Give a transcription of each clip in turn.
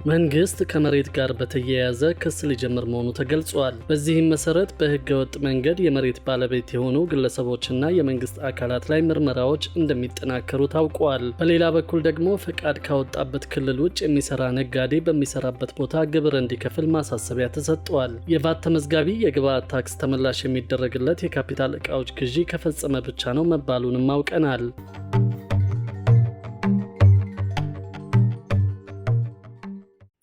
መንግስት ከመሬት ጋር በተያያዘ ክስ ሊጀምር መሆኑ ተገልጿል። በዚህም መሰረት በህገ ወጥ መንገድ የመሬት ባለቤት የሆኑ ግለሰቦችና የመንግስት አካላት ላይ ምርመራዎች እንደሚጠናከሩ ታውቋል። በሌላ በኩል ደግሞ ፈቃድ ካወጣበት ክልል ውጭ የሚሰራ ነጋዴ በሚሰራበት ቦታ ግብር እንዲከፍል ማሳሰቢያ ተሰጥቷል። የቫት ተመዝጋቢ የግብአት ታክስ ተመላሽ የሚደረግለት የካፒታል ዕቃዎች ግዢ ከፈጸመ ብቻ ነው መባሉንም አውቀናል።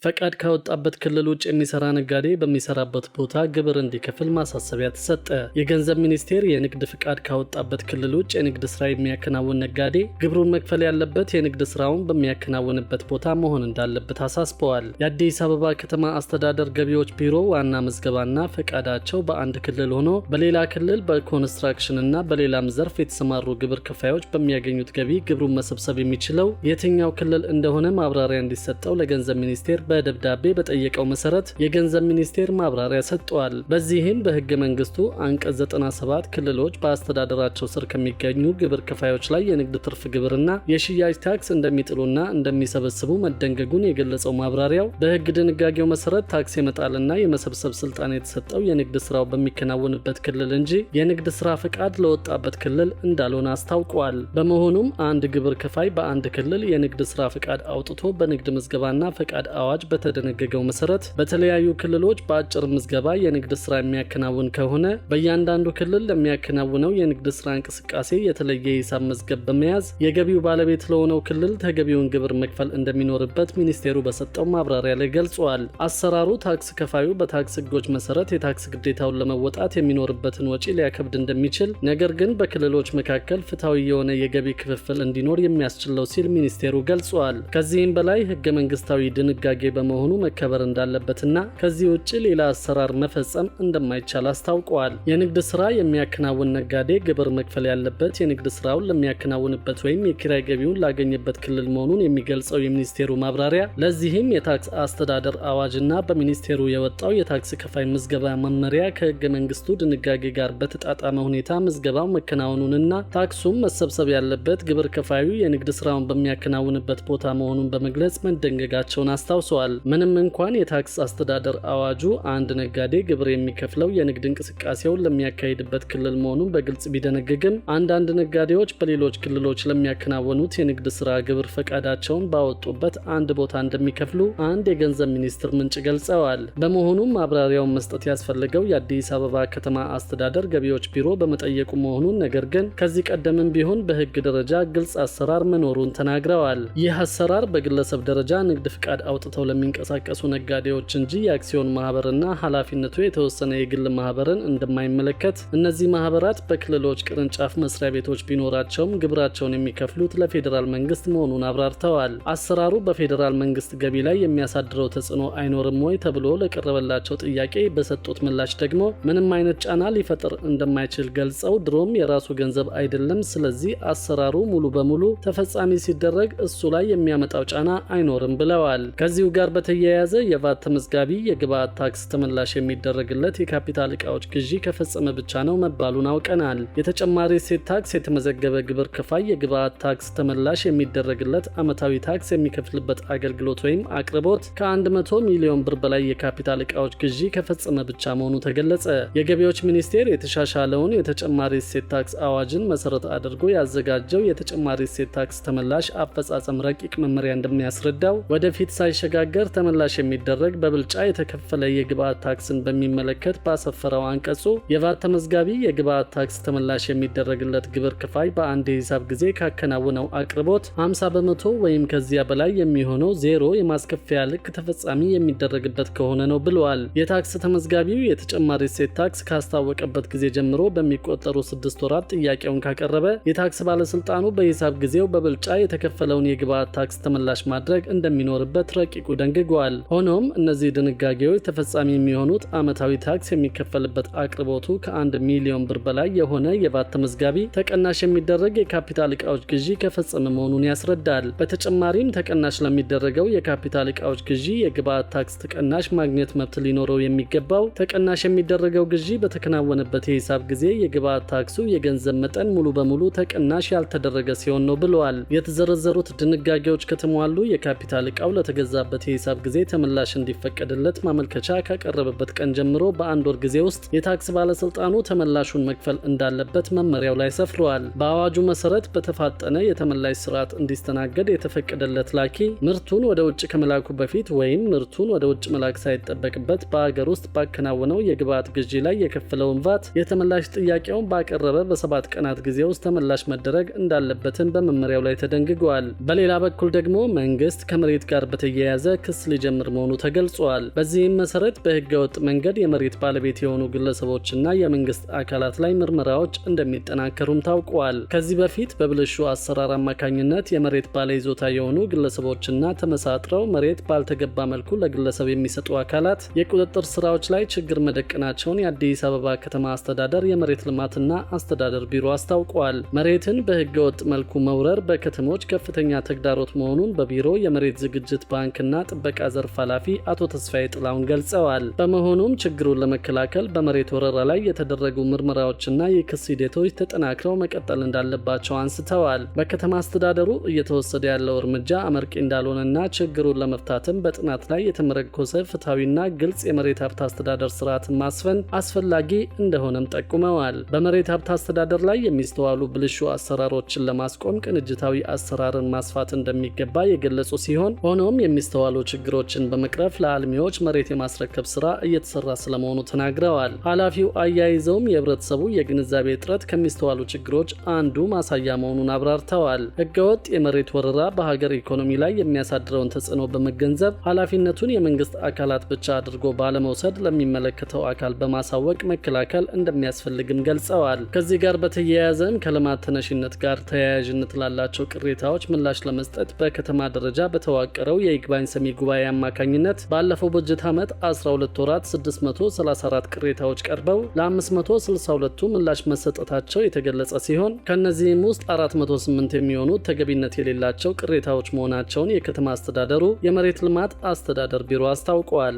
ፈቃድ ካወጣበት ክልል ውጭ የሚሰራ ነጋዴ በሚሰራበት ቦታ ግብር እንዲከፍል ማሳሰቢያ ተሰጠ። የገንዘብ ሚኒስቴር የንግድ ፍቃድ ካወጣበት ክልል ውጭ የንግድ ስራ የሚያከናውን ነጋዴ ግብሩን መክፈል ያለበት የንግድ ስራውን በሚያከናውንበት ቦታ መሆን እንዳለበት አሳስበዋል። የአዲስ አበባ ከተማ አስተዳደር ገቢዎች ቢሮ ዋና ምዝገባና ፈቃዳቸው በአንድ ክልል ሆኖ በሌላ ክልል በኮንስትራክሽንና በሌላም ዘርፍ የተሰማሩ ግብር ከፋዮች በሚያገኙት ገቢ ግብሩን መሰብሰብ የሚችለው የትኛው ክልል እንደሆነ ማብራሪያ እንዲሰጠው ለገንዘብ ሚኒስቴር በደብዳቤ በጠየቀው መሰረት የገንዘብ ሚኒስቴር ማብራሪያ ሰጥቷል። በዚህም በህገ መንግስቱ አንቀጽ 97 ክልሎች በአስተዳደራቸው ስር ከሚገኙ ግብር ከፋዮች ላይ የንግድ ትርፍ ግብርና የሽያጭ ታክስ እንደሚጥሉና እንደሚሰበስቡ መደንገጉን የገለጸው ማብራሪያው በህግ ድንጋጌው መሰረት ታክስ የመጣልና የመሰብሰብ ስልጣን የተሰጠው የንግድ ስራው በሚከናወንበት ክልል እንጂ የንግድ ስራ ፍቃድ ለወጣበት ክልል እንዳልሆነ አስታውቋል። በመሆኑም አንድ ግብር ከፋይ በአንድ ክልል የንግድ ስራ ፍቃድ አውጥቶ በንግድ ምዝገባና ፈቃድ አዋጅ በተደነገገው መሰረት በተለያዩ ክልሎች በአጭር ምዝገባ የንግድ ስራ የሚያከናውን ከሆነ በእያንዳንዱ ክልል ለሚያከናውነው የንግድ ስራ እንቅስቃሴ የተለየ የሂሳብ መዝገብ በመያዝ የገቢው ባለቤት ለሆነው ክልል ተገቢውን ግብር መክፈል እንደሚኖርበት ሚኒስቴሩ በሰጠው ማብራሪያ ላይ ገልጿል። አሰራሩ ታክስ ከፋዩ በታክስ ህጎች መሰረት የታክስ ግዴታውን ለመወጣት የሚኖርበትን ወጪ ሊያከብድ እንደሚችል፣ ነገር ግን በክልሎች መካከል ፍትሐዊ የሆነ የገቢ ክፍፍል እንዲኖር የሚያስችለው ሲል ሚኒስቴሩ ገልጿል። ከዚህም በላይ ህገ መንግስታዊ ድንጋጌ በመሆኑ መከበር እንዳለበትና ከዚህ ውጭ ሌላ አሰራር መፈጸም እንደማይቻል አስታውቀዋል። የንግድ ስራ የሚያከናውን ነጋዴ ግብር መክፈል ያለበት የንግድ ስራውን ለሚያከናውንበት ወይም የኪራይ ገቢውን ላገኘበት ክልል መሆኑን የሚገልጸው የሚኒስቴሩ ማብራሪያ ለዚህም የታክስ አስተዳደር አዋጅና በሚኒስቴሩ የወጣው የታክስ ከፋይ ምዝገባ መመሪያ ከህገ መንግስቱ ድንጋጌ ጋር በተጣጣመ ሁኔታ ምዝገባው መከናወኑንና ታክሱም መሰብሰብ ያለበት ግብር ከፋዩ የንግድ ስራውን በሚያከናውንበት ቦታ መሆኑን በመግለጽ መደንገጋቸውን አስታውሰዋል። ምንም እንኳን የታክስ አስተዳደር አዋጁ አንድ ነጋዴ ግብር የሚከፍለው የንግድ እንቅስቃሴውን ለሚያካሂድበት ክልል መሆኑን በግልጽ ቢደነግግም አንዳንድ ነጋዴዎች በሌሎች ክልሎች ለሚያከናውኑት የንግድ ስራ ግብር ፈቃዳቸውን ባወጡበት አንድ ቦታ እንደሚከፍሉ አንድ የገንዘብ ሚኒስቴር ምንጭ ገልጸዋል። በመሆኑም ማብራሪያውን መስጠት ያስፈልገው የአዲስ አበባ ከተማ አስተዳደር ገቢዎች ቢሮ በመጠየቁ መሆኑን፣ ነገር ግን ከዚህ ቀደምም ቢሆን በህግ ደረጃ ግልጽ አሰራር መኖሩን ተናግረዋል። ይህ አሰራር በግለሰብ ደረጃ ንግድ ፍቃድ አውጥተው ለሚንቀሳቀሱ ነጋዴዎች እንጂ የአክሲዮን ማህበርና ኃላፊነቱ የተወሰነ የግል ማህበርን እንደማይመለከት፣ እነዚህ ማህበራት በክልሎች ቅርንጫፍ መስሪያ ቤቶች ቢኖራቸውም ግብራቸውን የሚከፍሉት ለፌዴራል መንግስት መሆኑን አብራርተዋል። አሰራሩ በፌዴራል መንግስት ገቢ ላይ የሚያሳድረው ተጽዕኖ አይኖርም ወይ ተብሎ ለቀረበላቸው ጥያቄ በሰጡት ምላሽ ደግሞ ምንም አይነት ጫና ሊፈጥር እንደማይችል ገልጸው ድሮም የራሱ ገንዘብ አይደለም፣ ስለዚህ አሰራሩ ሙሉ በሙሉ ተፈጻሚ ሲደረግ እሱ ላይ የሚያመጣው ጫና አይኖርም ብለዋል። ከዚሁ ጋር በተያያዘ የቫት ተመዝጋቢ የግብአት ታክስ ተመላሽ የሚደረግለት የካፒታል ዕቃዎች ግዢ ከፈጸመ ብቻ ነው መባሉን አውቀናል። የተጨማሪ እሴት ታክስ የተመዘገበ ግብር ከፋይ የግብአት ታክስ ተመላሽ የሚደረግለት ዓመታዊ ታክስ የሚከፍልበት አገልግሎት ወይም አቅርቦት ከ100 ሚሊዮን ብር በላይ የካፒታል ዕቃዎች ግዢ ከፈጸመ ብቻ መሆኑ ተገለጸ። የገቢዎች ሚኒስቴር የተሻሻለውን የተጨማሪ እሴት ታክስ አዋጅን መሰረት አድርጎ ያዘጋጀው የተጨማሪ እሴት ታክስ ተመላሽ አፈጻጸም ረቂቅ መመሪያ እንደሚያስረዳው ወደፊት ሳይሸጋገር ተመላሽ የሚደረግ በብልጫ የተከፈለ የግብአት ታክስን በሚመለከት ባሰፈረው አንቀጹ የቫት ተመዝጋቢ የግብአት ታክስ ተመላሽ የሚደረግለት ግብር ከፋይ በአንድ የሂሳብ ጊዜ ካከናወነው አቅርቦት 50 በመቶ ወይም ከዚያ በላይ የሚሆነው ዜሮ የማስከፈያ ልክ ተፈጻሚ የሚደረግበት ከሆነ ነው ብለዋል። የታክስ ተመዝጋቢው የተጨማሪ እሴት ታክስ ካስታወቀበት ጊዜ ጀምሮ በሚቆጠሩ 6 ወራት ጥያቄውን ካቀረበ የታክስ ባለስልጣኑ በሂሳብ ጊዜው በብልጫ የተከፈለውን የግብአት ታክስ ተመላሽ ማድረግ እንደሚኖርበት ረቂቁ ደንግጓል። ሆኖም እነዚህ ድንጋጌዎች ተፈጻሚ የሚሆኑት ዓመታዊ ታክስ የሚከፈልበት አቅርቦቱ ከ1 ሚሊዮን ብር በላይ የሆነ የቫት ተመዝጋቢ ተቀናሽ የሚደረግ የካፒታል ዕቃዎች ግዢ ከፈጸመ መሆኑን ያስረዳል። በተጨማሪም ተቀናሽ ለሚደረገው የካፒታል ዕቃዎች ግዢ የግብአት ታክስ ተቀናሽ ማግኘት መብት ሊኖረው የሚገባው ተቀናሽ የሚደረገው ግዢ በተከናወነበት የሂሳብ ጊዜ የግብአት ታክሱ የገንዘብ መጠን ሙሉ በሙሉ ተቀናሽ ያልተደረገ ሲሆን ነው ብለዋል። የተዘረዘሩት ድንጋጌዎች ከተሟሉ የካፒታል ዕቃው ለተገዛበት በተያዘለት የሂሳብ ጊዜ ተመላሽ እንዲፈቀድለት ማመልከቻ ካቀረበበት ቀን ጀምሮ በአንድ ወር ጊዜ ውስጥ የታክስ ባለስልጣኑ ተመላሹን መክፈል እንዳለበት መመሪያው ላይ ሰፍሯል። በአዋጁ መሰረት በተፋጠነ የተመላሽ ስርዓት እንዲስተናገድ የተፈቀደለት ላኪ ምርቱን ወደ ውጭ ከመላኩ በፊት ወይም ምርቱን ወደ ውጭ መላክ ሳይጠበቅበት በአገር ውስጥ ባከናወነው የግብዓት ግዢ ላይ የከፈለውን ቫት የተመላሽ ጥያቄውን ባቀረበ በ7 ቀናት ጊዜ ውስጥ ተመላሽ መደረግ እንዳለበትን በመመሪያው ላይ ተደንግጓል። በሌላ በኩል ደግሞ መንግስት ከመሬት ጋር በተያያዘ ክስ ሊጀምር መሆኑ ተገልጿል። በዚህም መሰረት በህገወጥ መንገድ የመሬት ባለቤት የሆኑ ግለሰቦችና የመንግስት አካላት ላይ ምርመራዎች እንደሚጠናከሩም ታውቋል። ከዚህ በፊት በብልሹ አሰራር አማካኝነት የመሬት ባለይዞታ የሆኑ ግለሰቦችና ተመሳጥረው መሬት ባልተገባ መልኩ ለግለሰብ የሚሰጡ አካላት የቁጥጥር ስራዎች ላይ ችግር መደቀናቸውን የአዲስ አበባ ከተማ አስተዳደር የመሬት ልማትና አስተዳደር ቢሮ አስታውቋል። መሬትን በህገወጥ መልኩ መውረር በከተሞች ከፍተኛ ተግዳሮት መሆኑን በቢሮ የመሬት ዝግጅት ባንክና ጥበቃ ዘርፍ ኃላፊ አቶ ተስፋዬ ጥላውን ገልጸዋል። በመሆኑም ችግሩን ለመከላከል በመሬት ወረራ ላይ የተደረጉ ምርመራዎችና የክስ ሂደቶች ተጠናክረው መቀጠል እንዳለባቸው አንስተዋል። በከተማ አስተዳደሩ እየተወሰደ ያለው እርምጃ አመርቂ እንዳልሆነና ችግሩን ለመፍታትም በጥናት ላይ የተመረኮዘ ፍትሐዊና ግልጽ የመሬት ሀብት አስተዳደር ስርዓትን ማስፈን አስፈላጊ እንደሆነም ጠቁመዋል። በመሬት ሀብት አስተዳደር ላይ የሚስተዋሉ ብልሹ አሰራሮችን ለማስቆም ቅንጅታዊ አሰራርን ማስፋት እንደሚገባ የገለጹ ሲሆን ሆኖም የሚስተዋሉ ችግሮችን በመቅረፍ ለአልሚዎች መሬት የማስረከብ ስራ እየተሰራ ስለመሆኑ ተናግረዋል። ኃላፊው አያይዘውም የህብረተሰቡ የግንዛቤ እጥረት ከሚስተዋሉ ችግሮች አንዱ ማሳያ መሆኑን አብራርተዋል። ህገወጥ የመሬት ወረራ በሀገር ኢኮኖሚ ላይ የሚያሳድረውን ተጽዕኖ በመገንዘብ ኃላፊነቱን የመንግስት አካላት ብቻ አድርጎ ባለመውሰድ ለሚመለከተው አካል በማሳወቅ መከላከል እንደሚያስፈልግም ገልጸዋል። ከዚህ ጋር በተያያዘም ከልማት ተነሽነት ጋር ተያያዥነት ላላቸው ቅሬታዎች ምላሽ ለመስጠት በከተማ ደረጃ በተዋቀረው የይግባኝ ሰሚ ጉባኤ አማካኝነት ባለፈው በጀት ዓመት 12 ወራት 634 ቅሬታዎች ቀርበው ለ562ቱ ምላሽ መሰጠታቸው የተገለጸ ሲሆን ከነዚህም ውስጥ 408 የሚሆኑት ተገቢነት የሌላቸው ቅሬታዎች መሆናቸውን የከተማ አስተዳደሩ የመሬት ልማት አስተዳደር ቢሮ አስታውቋል።